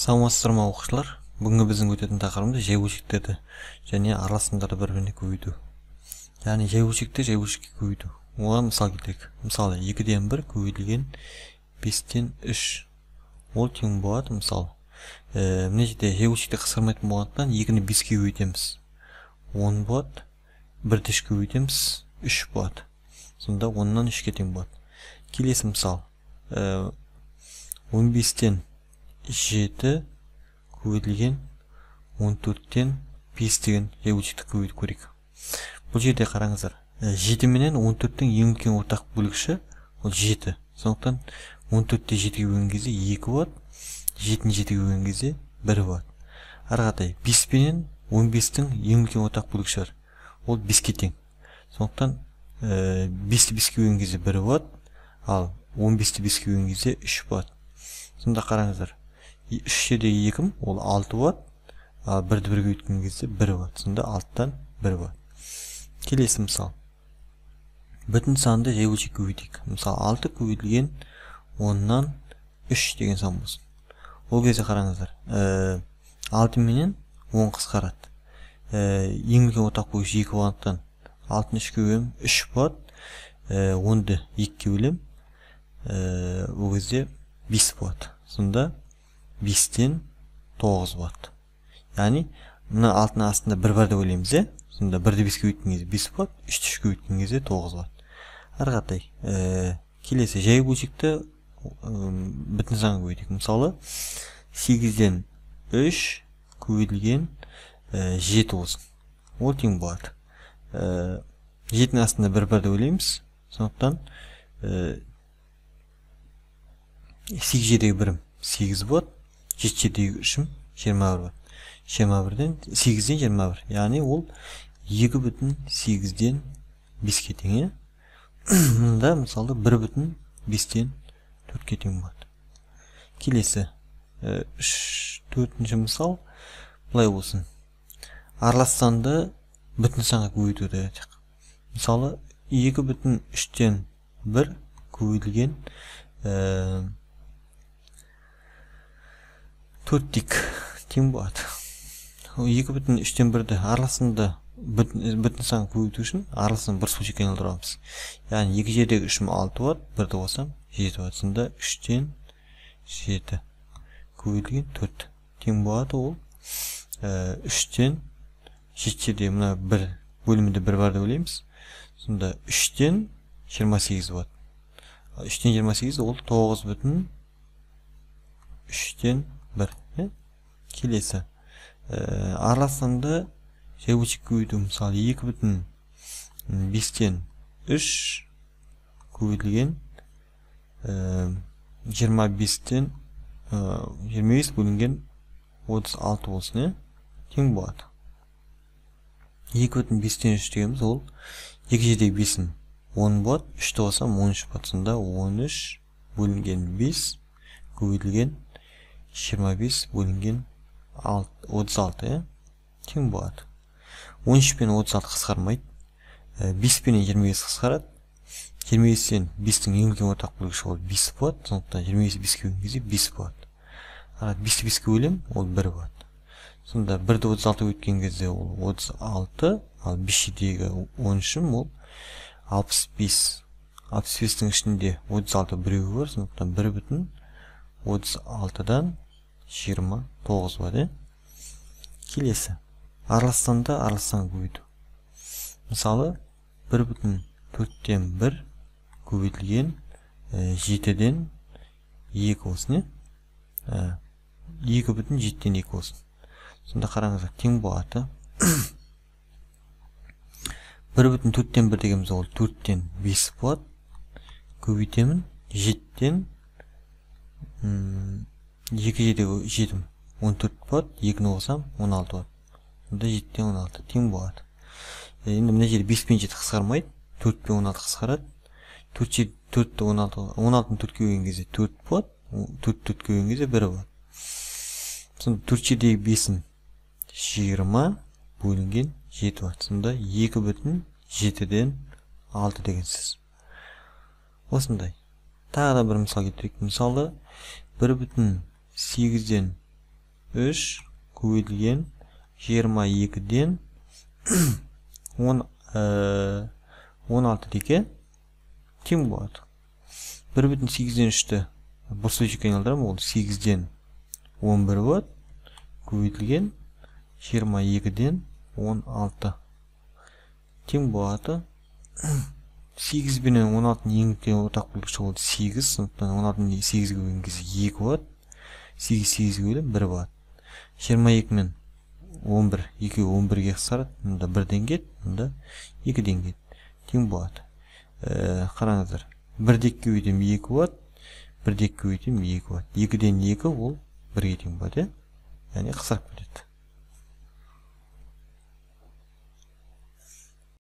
Саламатсыздар ма оқушылар? Бүгінгі біздің өтетін тақырыбымыз жай бөлшектерді және араласымдарды бір-біріне көбейту. Яғни жай бөлшекті жай бөлшекке көбейту. Оған мысал келтірейік. Мысалы 2-ден 1 көбейтілген 5-тен 3. Ол тең болады. Мысалы, мына жерде жай бөлшекті қысқармайтын болғандықтан 2-ні 5-ке көбейтеміз. 10 болады. 1-ді 3-ке көбейтеміз. 3 болады. Сонда 10-нан 3-ке тең болады. Келесі мысал. 15-тен 7 көбейтілген 14-тен 5 деген жай бөлшекті көбейтіп көрейік. Бұл жерде қараңыздар, 7 менен 14-тің ең үлкен ортақ бөлгіші ол 7. Сондықтан 14-те 7-ге бөлген кезде 2 болады, 7-ні 7-ге бөлген кезде 1 болады. Ары қаратай 5 пенен 15-тің ең үлкен ортақ бөлгіші бар. Ол 5-ке тең. Сондықтан 5-ті 5-ке бөлген кезде 1 болады, ал 15-ті 5-ке бөлген кезде 3 болады. Сонда қараңыздар, 3-дегі 2 ол 6 болады, ал 1-ді 1-ге өткен кезде 1 болады. Сонда 6-тан 1 болады. Келесі мысал. Бүтін санды жай бөлшекке көбейтейік. Мысалы 6 көбейтілген 10-нан 3 деген сан болсын. Ол кезде қараңыздар, 6 менен 10 қысқарады. Ең үлкен ортақ бөлгіш 2 болғандықтан 6-ны 3-ке бөлем 3 болады. 10-ды 2-ке бөлем, ол кезде 5 болады. Сонда 5-тен 9 болады. Яғни, мына 6-ның астында 1 бар деп ойлаймыз, сонда 1-ді 5-ке өткен кезде 5 болады, 3-ті 3-ке өткен кезде 9 болады. Ары қаратай, келесі жай бөлшекті бүтін санға көбейтейік. Мысалы, 8-ден 3 көбейтілген 7 болсын. Ол тең болады. 7-ның астында 1 бар деп ойлаймыз. Сондықтан 8-дегі 1 8 болады, 7-дегі 3 21 болады. 21-ден 8-ден 21. Яғни ол 2,8-ден 5-ке тең. Мұнда мысалы 1,5-ден 4-ке тең болады. Келесі 4-ші мысал бұлай болсын. Аралас санды бүтін санға көбейтуді айтайық. Мысалы 2,3-тен 1 көбейтілген 4 тик тең болады. 2,3-тен 1-ді араласында бүтін санға көбейту үшін араласын бір бөлшекке айналдырамыз. Яғни 2 жердегі 3 6 болады, 1-ді қоссам 7 болады. Сонда 3-тен 7 көбейтілген 4 тең болады. Ол 3-тен 7-де мына бір бөлімінде 1 бар деп ойлаймыз. Сонда 3-тен 28 болады. 3-тен 28 ол 9,3-тен 1. Келесі. Араласында жай бөлшекке көбейту. Мысалы 2,5-тен 3 көбейтілген 25-тен 25 бөлінген 36 болсын. Тең болады. 2,5-тен 3 дегеніміз ол 2 жердегі 5-ін 10 болады, 3-ті қоссам 13 болады. Сонда 13 бөлінген 5 көбейтілген 25 бөлінген 36 тең болады. 13 пен 36 қысқармайды. 5 пен 25 қысқарады. 25-тен 5-тің ең үлкен ортақ бөлгіші ол 5 болады. Сондықтан 25-ті 5-ке бөлген кезде 5 болады. 5-ті 5-ке бөлем, ол 1 болады. Сонда 1-ді 36 өткен кезде ол 36, ал 5-дегі 13 ол 65. 65-тің ішінде 36 біреуі бар, сондықтан 1,36-дан 29 болады. Келесі. Араластанда араластан көбейту. Мысалы, 1,4-тен 1 көбейтілген 7-ден 2 болсын. 2,7-тен 2 болсын. Сонда қараңыздар, тең болады. 1,4-тен 1 дегеніміз ол 4-тен 5 болады. Көбейтемін 7-тен 2 жердегі 7 14 болады. 2-ні қоссам 16 болады. Сонда 7-тен 16 тең болады. Енді мына жерде 5 пен 7 қысқармайды. 4 пен 16 қысқарады. 4-ті 16-ны 4-ке бөлген кезде 4 болады. 4-ті 4-ке бөлген кезде 1 болады. Сонда 4 жердегі 5-ін 20 бөлінген 7 болады. Сонда 2,7-ден 6 деген сөз. Осындай. Тағы да бір мысал келтірейік. Мысалы 1,8-ден 3 көбейтілген 22-ден 16 декен тең болады. 1,8-ден 3-ті бұл сөзшекке айналдырамын, ол 8-ден 11 болады. Көбейтілген 22-ден 16 тең болады. 8 бенен 16-ның ең үлкен ортақ бөлгіші болды 8, сондықтан 16-ның 8-ге бөлген кезде 2 болады. 8-8-ге бөліп 1 болады. 22 мен 11, 2 11-ге қысарады, мұнда 1-ден кет, мұнда 2-ден кет. Тең болады. Қараңыздар. 1-ден көбейтем 2 болады, 1-ден көбейтем 2 болады. 2-ден 2 ол 1-ге тең болады. Яғни қысарып кетеді.